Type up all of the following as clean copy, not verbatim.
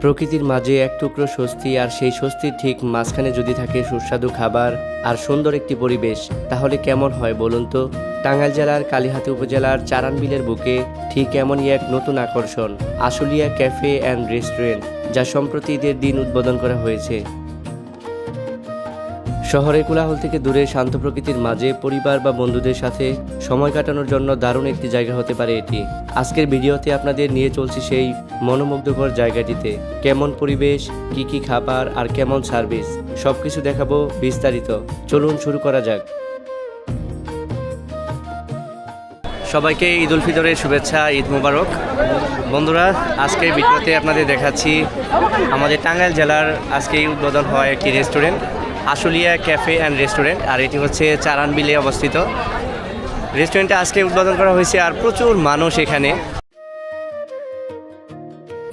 প্রকৃতির মাঝে এক টুকরো স্বস্তি, আর সেই স্বস্তির ঠিক মাঝখানে যদি থাকে সুস্বাদু খাবার আর সুন্দর একটি পরিবেশ, তাহলে কেমন হয় বলুন তো। টাঙ্গাইল জেলার কালিহাতী উপজেলার চারানবিলের বুকে ঠিক এমনই এক নতুন আকর্ষণ, আশুলিয়া ক্যাফে অ্যান্ড রেস্টুরেন্ট, যা সম্প্রতি ঈদের দিন উদ্বোধন করা হয়েছে। শহরের কোলাহল থেকে দূরে শান্ত প্রকৃতির মাঝে পরিবার বা বন্ধুদের সাথে সময় কাটানোর জন্য দারুণ একটি জায়গা হতে পারে এটি। আজকের ভিডিওতে আপনাদের নিয়ে চলছি সেই মনোমুগ্ধকর জায়গাটিতে। কেমন পরিবেশ, কি খাবার আর কেমন সার্ভিস, সবকিছু দেখাবো বিস্তারিত। চলুন শুরু করা যাক। সবাইকে ঈদ উল ফিতরের শুভেচ্ছা, ঈদ মোবারক। বন্ধুরা, আজকের ভিডিওতে আপনাদের দেখাচ্ছি আমাদের টাঙ্গাইল জেলার আজকেই উদ্বোধন হয় একটি restaurant, Ashulia cafe and restaurant, আর এটি হচ্ছে চারানবিলে অবস্থিত। রেস্টুরেন্টটা আজকে উদ্বোধন করা হয়েছে আর প্রচুর মানুষ এখানে।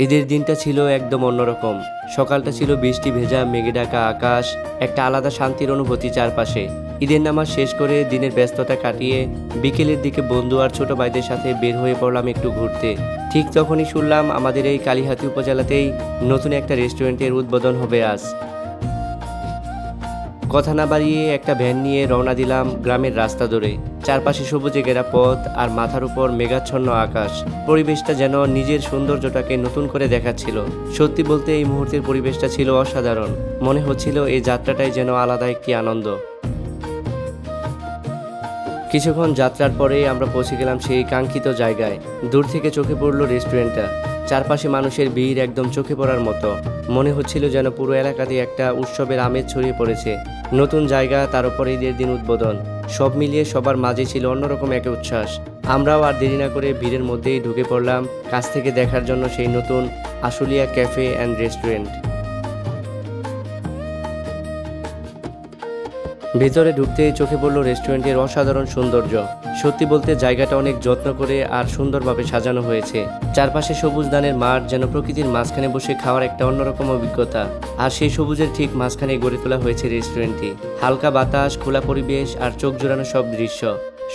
ঈদের দিনটা ছিল একদম অন্যরকম। সকালটা ছিল বৃষ্টি ভেজা, মেঘে ঢাকা আকাশ, একটা আলাদা শান্তির অনুভূতি চারপাশে। ঈদের নামাজ শেষ করে দিনের ব্যস্ততা কাটিয়ে বিকেলের দিকে বন্ধু আর ছোট ভাইদের সাথে বের হয়ে পড়লাম একটু ঘুরতে। ঠিক তখনই শুনলাম আমাদের এই কালিহাতী উপজেলাতেই নতুন একটা রেস্টুরেন্টের উদ্বোধন হবে আজ। কথা না বাড়িয়ে একটা ভ্যান নিয়ে রওনা দিলাম গ্রামের রাস্তা ধরে। চারপাশে সবুজে ঘেরা পথ আর মাথার উপর মেঘাচ্ছন্ন আকাশ। পরিবেশটা যেন নিজের সৌন্দর্যটাকে নতুন করে দেখাচ্ছিল। সত্যি বলতে এই মুহূর্তের পরিবেশটা ছিল অসাধারণ। মনে হচ্ছিল এই যাত্রাটাই যেন আলাদা একটি আনন্দ। কিছুক্ষণ যাত্রার পরে আমরা পৌঁছে গেলাম সেই কাঙ্ক্ষিত জায়গায়। দূর থেকে চোখে পড়ল রেস্টুরেন্টটা। চারপাশে মানুষের ভিড় একদম চোখে পড়ার মতো। মনে হচ্ছিল যেন পুরো এলাকাতে একটা উৎসবের আমেজ ছড়িয়ে পড়েছে। নতুন জায়গা, তার উপরে ঈদের দিন উদ্বোধন, সব মিলিয়ে সবার মাঝে ছিল অন্যরকম এক উচ্ছ্বাস। আমরাও আর দেরি না করে ভিড়ের মধ্যেই ঢুকে পড়লাম কাছ থেকে দেখার জন্য সেই নতুন আশুলিয়া ক্যাফে অ্যান্ড রেস্টুরেন্ট। ভেতরে ঢুকতেই চোখে পড়ল রেস্টুরেন্টের অসাধারণ সৌন্দর্য। সত্যি বলতে জায়গাটা অনেক যত্ন করে আর সুন্দরভাবে সাজানো হয়েছে। চারপাশে সবুজ ধানের মাঠ, যেন প্রকৃতির মাঝখানে বসে খাওয়ার একটা অন্যরকম অভিজ্ঞতা। আর সেই সবুজের ঠিক মাঝখানে গড়ে তোলা হয়েছে রেস্টুরেন্টটি। হালকা বাতাস, খোলা পরিবেশ আর চোখ জোড়ানো সব দৃশ্য,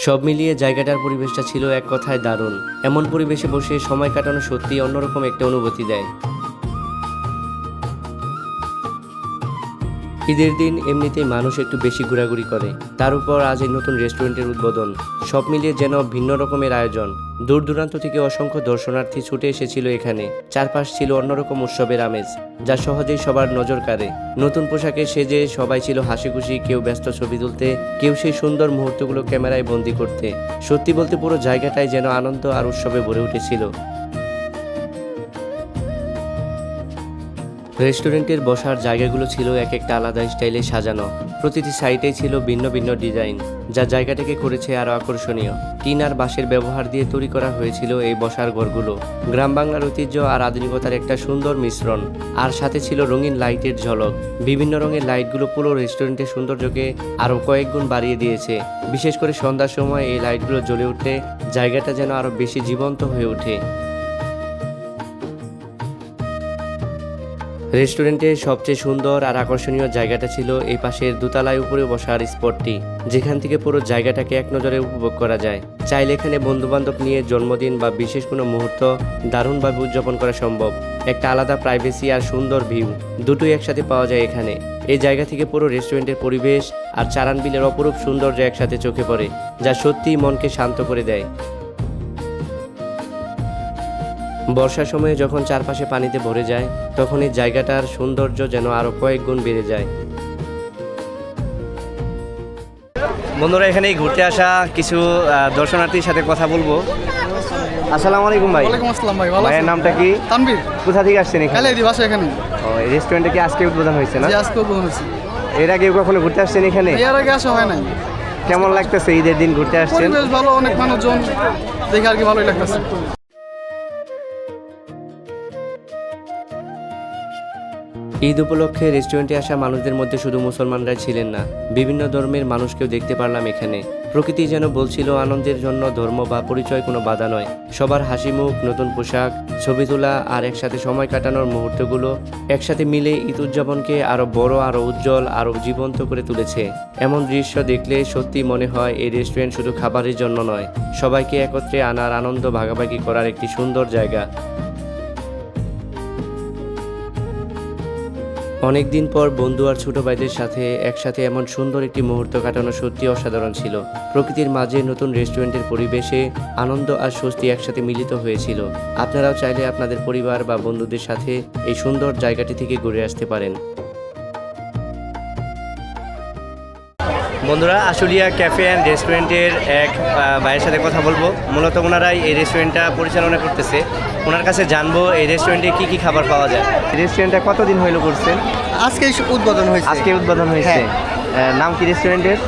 সব মিলিয়ে জায়গাটার পরিবেশটা ছিল এক কথায় দারুণ। এমন পরিবেশে বসে সময় কাটানো সত্যি অন্যরকম একটা অনুভূতি দেয়। ঈদের দিন এমনিতেই মানুষ একটু বেশি ঘোরাঘুরি করে, তার উপর আজ এই নতুন রেস্টুরেন্টের উদ্বোধন। সব মিলিয়ে যেন ভিন্ন রকমের আয়োজন। দূর দূরান্ত থেকে অসংখ্য দর্শনার্থী ছুটে এসেছিল এখানে। চারপাশ ছিল অন্যরকম উৎসবের আমেজ, যা সহজেই সবার নজর কাড়ে। নতুন পোশাকে সেজে সবাই ছিল হাসি খুশি, কেউ ব্যস্ত ছবি তুলতে, কেউ সেই সুন্দর মুহূর্তগুলো ক্যামেরায় বন্দি করতে। সত্যি বলতে পুরো জায়গাটাই যেন আনন্দ আর উৎসবে ভরে উঠেছিল। রেস্টুরেন্টের বসার জায়গাগুলো ছিল এক একটা আলাদা স্টাইলে সাজানো। প্রতিটি সাইডেই ছিল ভিন্ন ভিন্ন ডিজাইন, যা জায়গাটাকে করেছে আরও আকর্ষণীয়। টিন আর বাঁশের ব্যবহার দিয়ে তৈরি করা হয়েছিল এই বসার ঘরগুলো। গ্রাম বাংলার ঐতিহ্য আর আধুনিকতার একটা সুন্দর মিশ্রণ। আর সাথে ছিল রঙিন লাইটের ঝলক। বিভিন্ন রঙের লাইটগুলো পুরো রেস্টুরেন্টের সৌন্দর্যকে আরও কয়েক গুণ বাড়িয়ে দিয়েছে। বিশেষ করে সন্ধ্যার সময় এই লাইটগুলো জ্বলে উঠলে জায়গাটা যেন আরও বেশি জীবন্ত হয়ে ওঠে। রেস্টুরেন্টের সবচেয়ে সুন্দর আর আকর্ষণীয় জায়গাটা ছিল এই পাশের দোতলায় উপরে বসার স্পটটি, যেখান থেকে পুরো জায়গাটাকে এক নজরে উপভোগ করা যায়। চাইলে এখানে বন্ধুবান্ধব নিয়ে জন্মদিন বা বিশেষ কোনো মুহূর্ত দারুণভাবে উদযাপন করা সম্ভব। একটা আলাদা প্রাইভেসি আর সুন্দর ভিউ, দুটোই একসাথে পাওয়া যায় এখানে। এই জায়গা থেকে পুরো রেস্টুরেন্টের পরিবেশ আর চারানবিলের অপরূপ সৌন্দর্য একসাথে চোখে পড়ে, যা সত্যিই মনকে শান্ত করে দেয়। বর্ষার সময়ে যখন চারপাশে পানিতে ভরে যায়, তখন এই জায়গাটার সৌন্দর্য যেন আরো কয়েক গুণ বেড়ে যায়। বন্ধুরা, এখানেই ঘুরতে আসা কিছু দর্শনার্থীর সাথে কথা বলবো। আসসালামু আলাইকুম ভাই। ওয়ালাইকুম আসসালাম ভাই। ভালো ভাইয়ের আছেন? নামটা কি? তানভীর। কোথা থেকে আসছেন এখানে? কালিহাতী বাসা এখানে। ও, এই রেস্টুরেন্টে কি আজকে উদ্বোধন হয়েছে না? জি, আজকে উদ্বোধন হয়েছে। এর আগে কখনো ঘুরতে আসছেন এখানে? এর আগে আসা হয় নাই। কেমন লাগতেছে ঈদের দিন ঘুরতে আসছেন? পরিবেশ ভালো, অনেক মানুষজন দেখে আর কি ভালোই লাগতেছে। ঈদ উপলক্ষে রেস্টুরেন্টে আসা মানুষদের মধ্যে শুধু মুসলমানরাই ছিলেন না, বিভিন্ন ধর্মের মানুষকেও দেখতে পারলাম এখানে। প্রকৃতি যেন বলছিল আনন্দের জন্য ধর্ম বা পরিচয় কোনো বাধা নয়। সবার হাসি মুখ, নতুন পোশাক, ছবি তোলা আর একসাথে সময় কাটানোর মুহূর্তগুলো একসাথে মিলে ঈদ উদযাপনকে আরও বড়, আরও উজ্জ্বল, আরও জীবন্ত করে তুলেছে। এমন দৃশ্য দেখলে সত্যি মনে হয় এই রেস্টুরেন্ট শুধু খাবারের জন্য নয়, সবাইকে একত্রে আনার, আনন্দ ভাগাভাগি করার একটি সুন্দর জায়গা। অনেক দিন পর বন্ধু আর ছোট ভাইদের সাথে একসাথে এমন সুন্দর একটি মুহূর্ত কাটানো সত্যি অসাধারণ ছিল। প্রকৃতির মাঝে নতুন রেস্টুরেন্টের পরিবেশে আনন্দ আর স্বস্তি একসাথে মিলিত হয়েছিল। আপনারাও চাইলে আপনাদের পরিবার বা বন্ধুদের সাথে এই সুন্দর জায়গাটি থেকে ঘুরে আসতে পারেন। বন্ধুরা, আশুলিয়া ক্যাফে অ্যান্ড রেস্টুরেন্টের এক ভাইয়ের সাথে কথা বলবো। মূলত ওনারাই এই রেস্টুরেন্টটা পরিচালনা করতেছে। ওনার কাছে জানবো এই রেস্টুরেন্টে কি কি খাবার পাওয়া যায়। রেস্টুরেন্টটা কতদিন হইলো করছেন? আজকে উদ্বোধন হয়েছে। আজকে উদ্বোধন হয়েছে। নাম কি রেস্টুরেন্টের?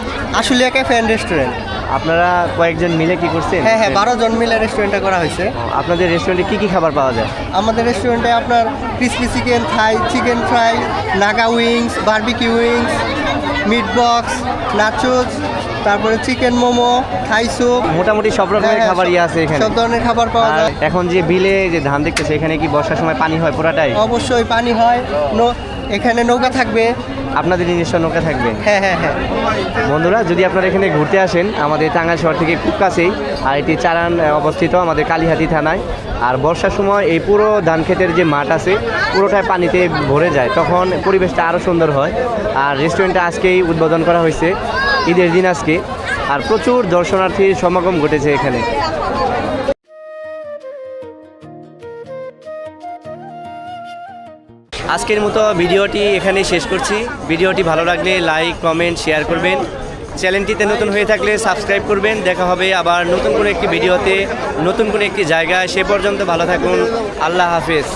Ashulia cafe and restaurant. আপনারা কয়েকজন মিলে কি করছেন? হ্যাঁ 12 জন মিলে রেস্টুরেন্টটা করা হয়েছে। আপনাদের রেস্টুরেন্টে কি কি খাবার পাওয়া যায়? আমাদের রেস্টুরেন্টে আপনার ক্রিসপি চিকেন, থাই chicken fry, Naga wings, barbecue wings, meat box, nachos, তারপরে চিকেন মোমো, থাই স্যুপ, মোটামুটি সব রকমের খাবার আছে এখানে। সব ধরনের খাবার পাওয়া আর যায়। এখন যে বিলে যে ধান দেখতেছে, এখানে কি বর্ষার সময় পানি হয় পুরাটাই? অবশ্যই পানি হয়। এখানে নৌকা থাকবে। আপনাদের নিজস্ব নৌকা থাকবে? হ্যাঁ। বন্ধুরা, যদি আপনারা এখানে ঘুরতে আসেন, আমাদের টাঙ্গাইল শহর থেকে খুব কাছেই, আর এটি চারান অবস্থিত আমাদের কালীহাতি থানায়। আর বর্ষার সময় এই পুরো ধান ক্ষেতের যে মাঠ আছে পুরোটাই পানিতে ভরে যায়, তখন পরিবেশটা আরও সুন্দর হয়। আর রেস্টুরেন্টটা আজকেই উদ্বোধন করা হয়েছে, ঈদের দিন আজকে। আর প্রচুর দর্শনার্থীর সমাগম ঘটেছে এখানে। আজকের মতো ভিডিওটি এখানেই শেষ করছি। ভিডিওটি ভালো লাগলে লাইক, কমেন্ট, শেয়ার করবেন। চ্যানেলটিতে নতুন হয়ে থাকলে সাবস্ক্রাইব করবেন। দেখা হবে আবার নতুন কোনো একটি ভিডিওতে, নতুন কোনো একটি জায়গায়। সে পর্যন্ত ভালো থাকুন। আল্লাহ হাফেজ।